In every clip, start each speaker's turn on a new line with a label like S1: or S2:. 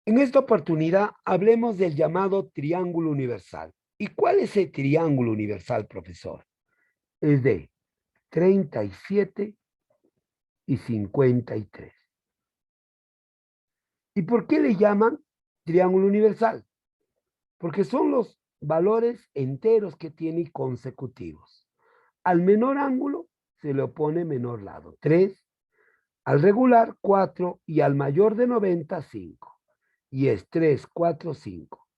S1: En esta oportunidad hablemos del llamado triángulo universal. ¿Y cuál es el triángulo universal, profesor? Es de 37 y 53. ¿Y por qué le llaman triángulo universal? Porque son los valores enteros que tiene consecutivos. Al menor ángulo se le opone menor lado, 3, al regular 4 y al mayor de 90, 5. Y es 3, 4, 5.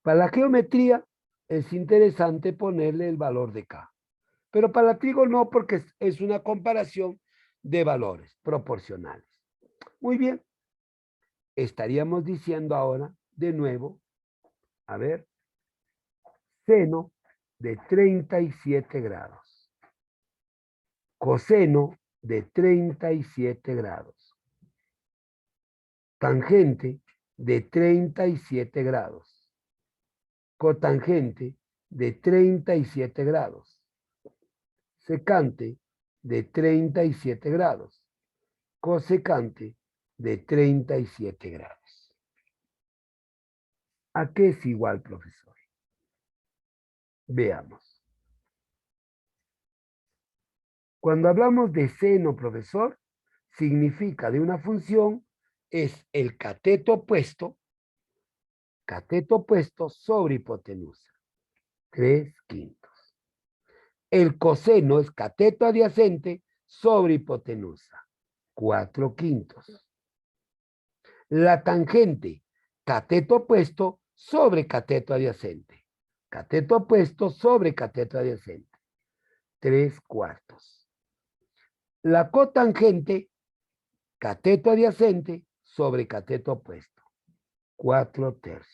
S1: Para la geometría es interesante ponerle el valor de K, pero para la trigo no, porque es una comparación de valores proporcionales. Muy bien, estaríamos diciendo ahora de nuevo, a ver, seno de 37 grados, coseno de 37 grados, tangente de 37 grados, cotangente de 37 grados, secante de 37 grados, cosecante de 37 grados. ¿A qué es igual, profesor? Veamos. Cuando hablamos de seno, profesor, significa de una función es el cateto opuesto sobre hipotenusa, 3/5. El coseno es cateto adyacente sobre hipotenusa, 4/5. La tangente, cateto opuesto sobre cateto adyacente. Cateto opuesto sobre cateto adyacente, 3/4. La cotangente, cateto adyacente sobre cateto opuesto, 4/3.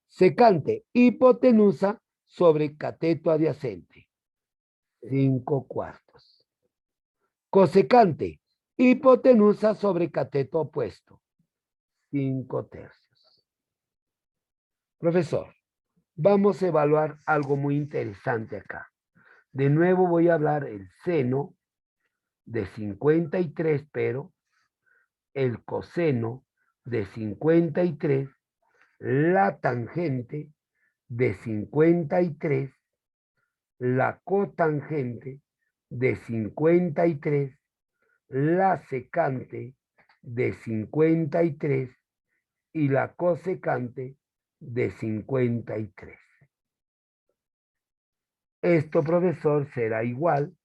S1: Secante, hipotenusa sobre cateto adyacente, 5/4. Cosecante, hipotenusa sobre cateto opuesto, 5/3. Profesor, vamos a evaluar algo muy interesante acá. De nuevo voy a hablar el seno de 53, pero el coseno de 53, la tangente de 53, la cotangente de 53, la secante de 53 y la cosecante de 53. Esto, profesor, será igual,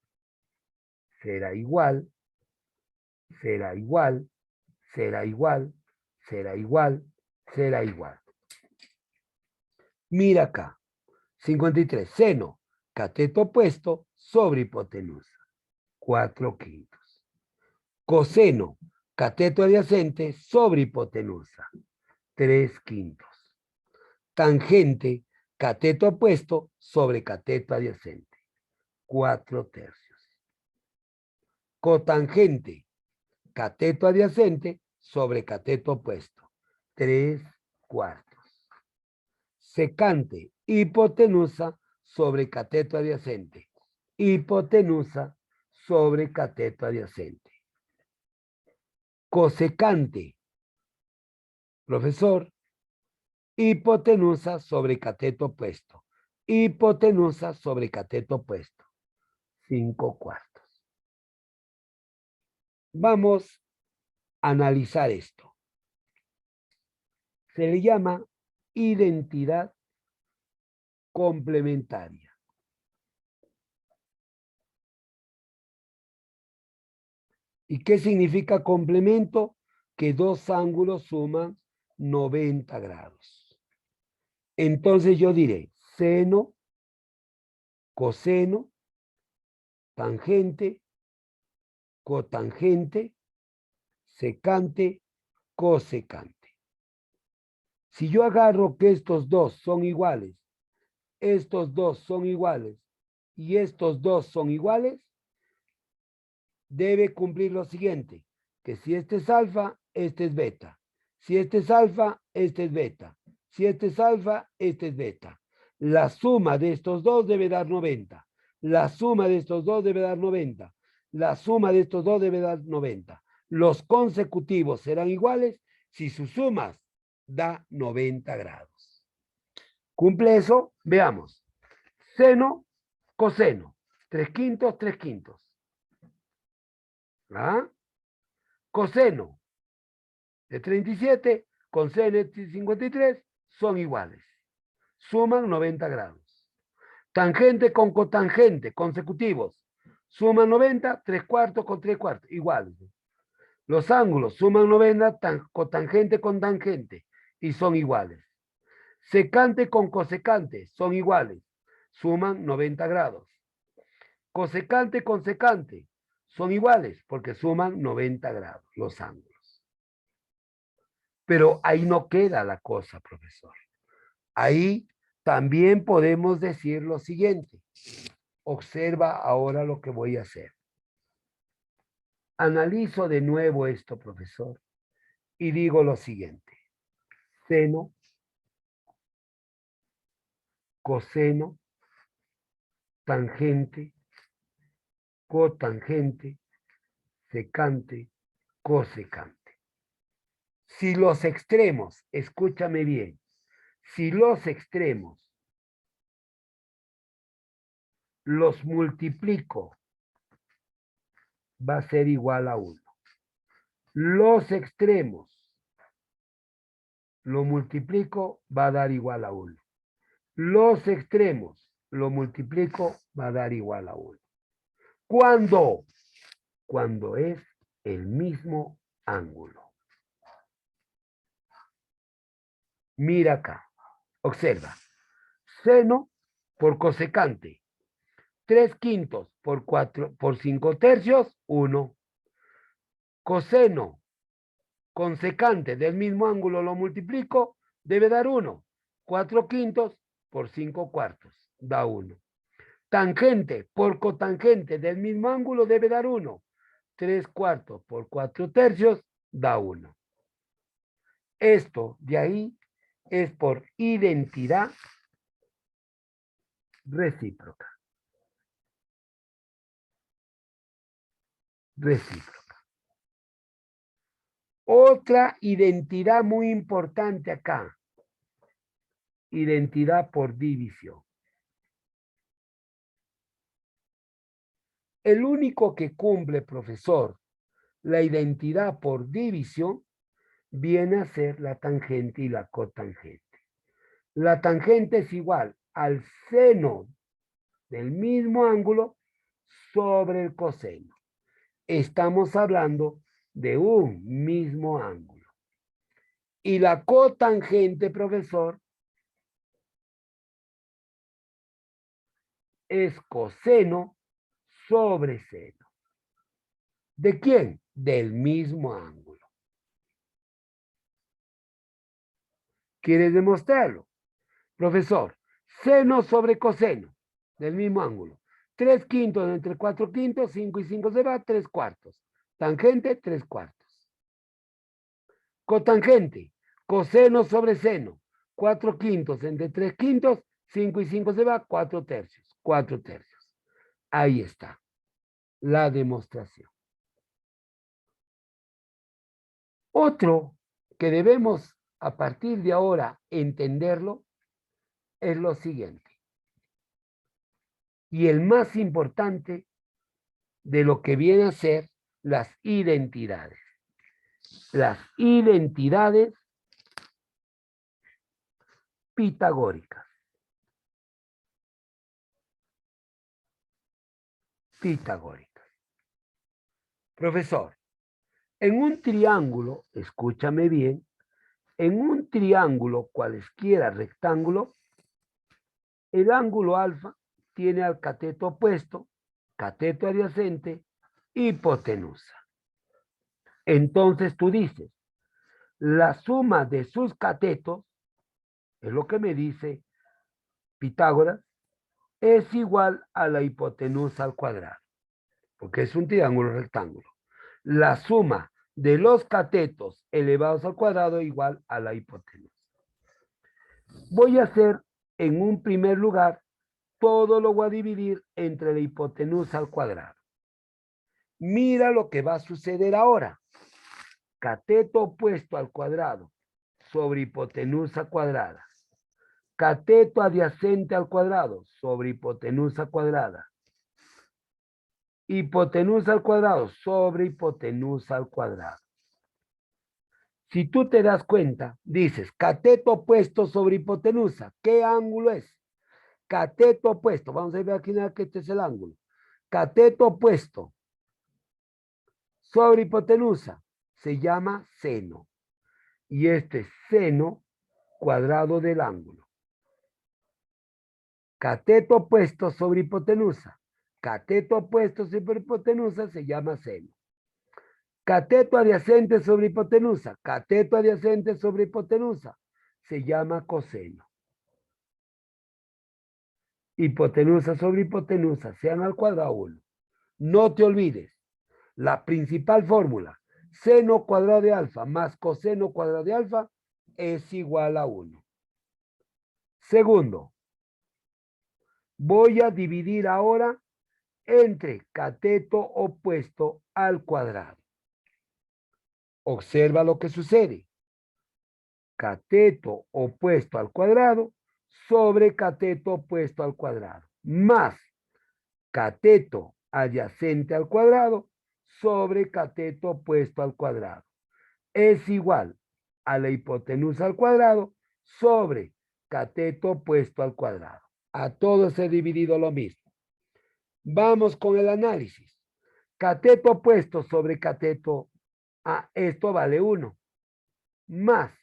S1: será igual, será igual, será igual, será igual, será igual. Mira acá, 53, seno, cateto opuesto sobre hipotenusa, 4/5. Coseno, cateto adyacente sobre hipotenusa, 3/5. Tangente, cateto opuesto sobre cateto adyacente, 4/3. Cotangente, cateto adyacente sobre cateto opuesto, 3/4. Secante, hipotenusa sobre cateto adyacente, hipotenusa sobre cateto adyacente. Cosecante, profesor, hipotenusa sobre cateto opuesto, hipotenusa sobre cateto opuesto, 5/4. Vamos a analizar esto. Se le llama identidad complementaria. ¿Y qué significa complemento? Que dos ángulos suman 90 grados. Entonces yo diré seno, coseno, tangente, cotangente, secante, cosecante. Si yo agarro que estos dos son iguales, estos dos son iguales y estos dos son iguales, debe cumplir lo siguiente, que si este es alfa, este es beta. Si este es alfa, este es beta. Si este es alfa, este es beta. La suma de estos dos debe dar 90. La suma de estos dos debe dar 90. La suma de estos dos debe dar 90. Los consecutivos serán iguales Si sus sumas da 90 grados. ¿Cumple eso? Veamos. Seno, coseno. 3/5, 3/5. ¿Ah? Coseno de 37 con seno de 53 son iguales. Suman 90 grados. Tangente con cotangente, consecutivos. Suman 90, 3/4 con 3/4, iguales. Los ángulos suman 90, cotangente con tangente, y son iguales. Secante con cosecante, son iguales. Suman 90 grados. Cosecante con secante, son iguales, porque suman 90 grados los ángulos. Pero ahí no queda la cosa, profesor. Ahí también podemos decir lo siguiente. Observa ahora lo que voy a hacer. Analizo de nuevo esto, profesor, y digo lo siguiente. Seno, coseno, tangente, cotangente, secante, cosecante. Si los extremos, escúchame bien, si los extremos los multiplico, va a ser igual a 1. Los extremos lo multiplico, va a dar igual a 1. Los extremos lo multiplico, va a dar igual a 1. ¿Cuándo? Cuando es el mismo ángulo. Mira acá, observa. Seno por cosecante. 3/5 por 5 tercios, 1. Coseno con secante del mismo ángulo lo multiplico, debe dar 1. 4/5 por 5/4, da 1. Tangente por cotangente del mismo ángulo debe dar 1. 3/4 por 4 tercios da 1. Esto de ahí es por identidad recíproca. Recíproca. Otra identidad muy importante acá. Identidad por división. El único que cumple, profesor, la identidad por división viene a ser la tangente y la cotangente. La tangente es igual al seno del mismo ángulo sobre el coseno. Estamos hablando de un mismo ángulo. Y la cotangente, profesor, es coseno sobre seno. ¿De quién? Del mismo ángulo. ¿Quieres demostrarlo? Profesor, seno sobre coseno del mismo ángulo. 3/5 entre 4/5, 5 y 5 se va, 3/4. Tangente, 3/4. Cotangente, coseno sobre seno. 4/5 entre 3/5, 5 y 5 se va, 4 tercios. 4 tercios. Ahí está la demostración. Otro que debemos a partir de ahora entenderlo es lo siguiente. Y el más importante de lo que viene a ser las identidades. Las identidades pitagóricas. Pitagóricas. Profesor, en un triángulo, escúchame bien, en un triángulo cualesquiera rectángulo, el ángulo alfa tiene al cateto opuesto, cateto adyacente, hipotenusa. Entonces tú dices, la suma de sus catetos, es lo que me dice Pitágoras, es igual a la hipotenusa al cuadrado, porque es un triángulo rectángulo. La suma de los catetos elevados al cuadrado es igual a la hipotenusa. Voy a hacer en un primer lugar, todo lo voy a dividir entre la hipotenusa al cuadrado. Mira lo que va a suceder ahora. cateto opuesto al cuadrado sobre hipotenusa cuadrada. Cateto adyacente al cuadrado sobre hipotenusa cuadrada. Hipotenusa al cuadrado sobre hipotenusa al cuadrado. Si tú te das cuenta, dices cateto opuesto sobre hipotenusa. ¿Qué ángulo es? Cateto opuesto. Vamos a ver aquí que este es el ángulo. Cateto opuesto sobre hipotenusa se llama seno. Y este es seno cuadrado del ángulo. Cateto opuesto sobre hipotenusa. Cateto opuesto sobre hipotenusa se llama seno. Cateto adyacente sobre hipotenusa. Cateto adyacente sobre hipotenusa se llama coseno. Hipotenusa sobre hipotenusa sean al cuadrado 1. No te olvides, la principal fórmula, seno cuadrado de alfa más coseno cuadrado de alfa es igual a 1. Segundo, voy a dividir ahora entre cateto opuesto al cuadrado. Observa lo que sucede. Cateto opuesto al cuadrado sobre cateto opuesto al cuadrado, más cateto adyacente al cuadrado sobre cateto opuesto al cuadrado. Es igual a la hipotenusa al cuadrado sobre cateto opuesto al cuadrado. A todos he dividido lo mismo. Vamos con el análisis. Cateto opuesto sobre cateto, esto vale 1, más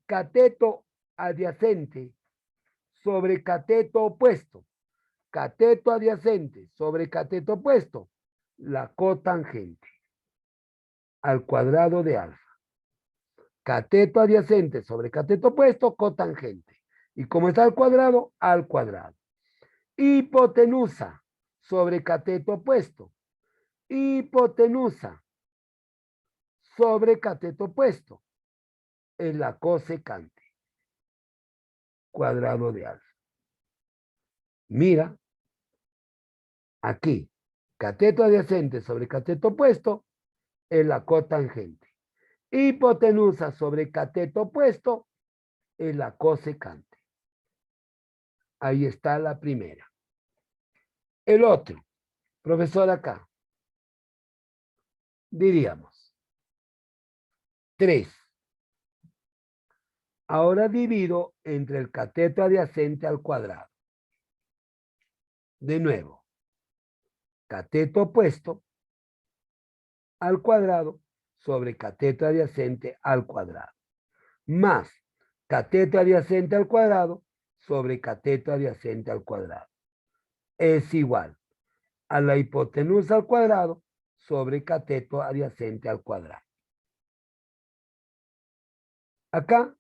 S1: cateto adyacente sobre cateto opuesto. Cateto adyacente sobre cateto opuesto, la cotangente al cuadrado de alfa. Cateto adyacente sobre cateto opuesto, cotangente. Y como está al cuadrado, al cuadrado. Hipotenusa sobre cateto opuesto. Hipotenusa sobre cateto opuesto. Es la cosecante. Cuadrado de alfa. Mira, aquí, cateto adyacente sobre cateto opuesto es la cotangente. Hipotenusa sobre cateto opuesto es la cosecante. Ahí está la primera. El otro, profesor acá, diríamos 3. Ahora divido entre el cateto adyacente al cuadrado. De nuevo, cateto opuesto al cuadrado sobre cateto adyacente al cuadrado. Más cateto adyacente al cuadrado sobre cateto adyacente al cuadrado. Es igual a la hipotenusa al cuadrado sobre cateto adyacente al cuadrado. Acá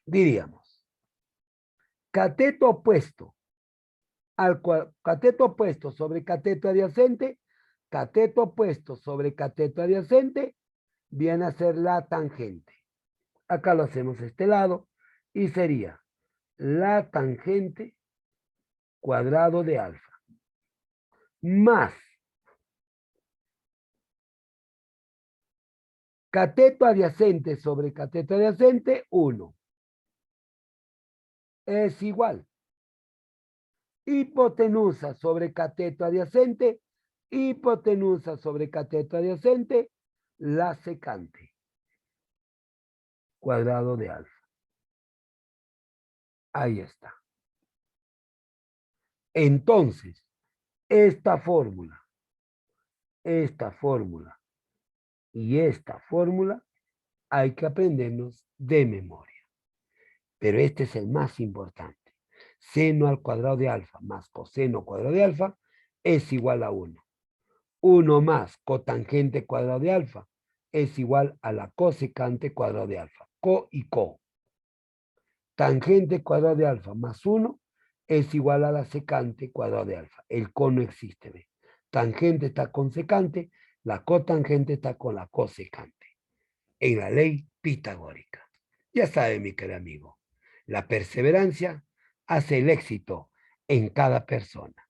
S1: diríamos cateto opuesto cateto opuesto sobre cateto adyacente, cateto opuesto sobre cateto adyacente viene a ser la tangente. Acá lo hacemos este lado y sería la tangente cuadrado de alfa más cateto adyacente sobre cateto adyacente 1 es igual hipotenusa sobre cateto adyacente, hipotenusa sobre cateto adyacente, la secante cuadrado de alfa. Ahí está. Entonces, esta fórmula y esta fórmula hay que aprendernos de memoria. Pero este es el más importante. Seno al cuadrado de alfa más coseno cuadrado de alfa es igual a 1. 1 más cotangente cuadrado de alfa es igual a la cosecante cuadrado de alfa. Co y co. Tangente cuadrado de alfa más 1 es igual a la secante cuadrado de alfa. El co no existe. ¿Ve? Tangente está con secante, la cotangente está con la cosecante. En la ley pitagórica. Ya sabe, mi querido amigo, la perseverancia hace el éxito en cada persona.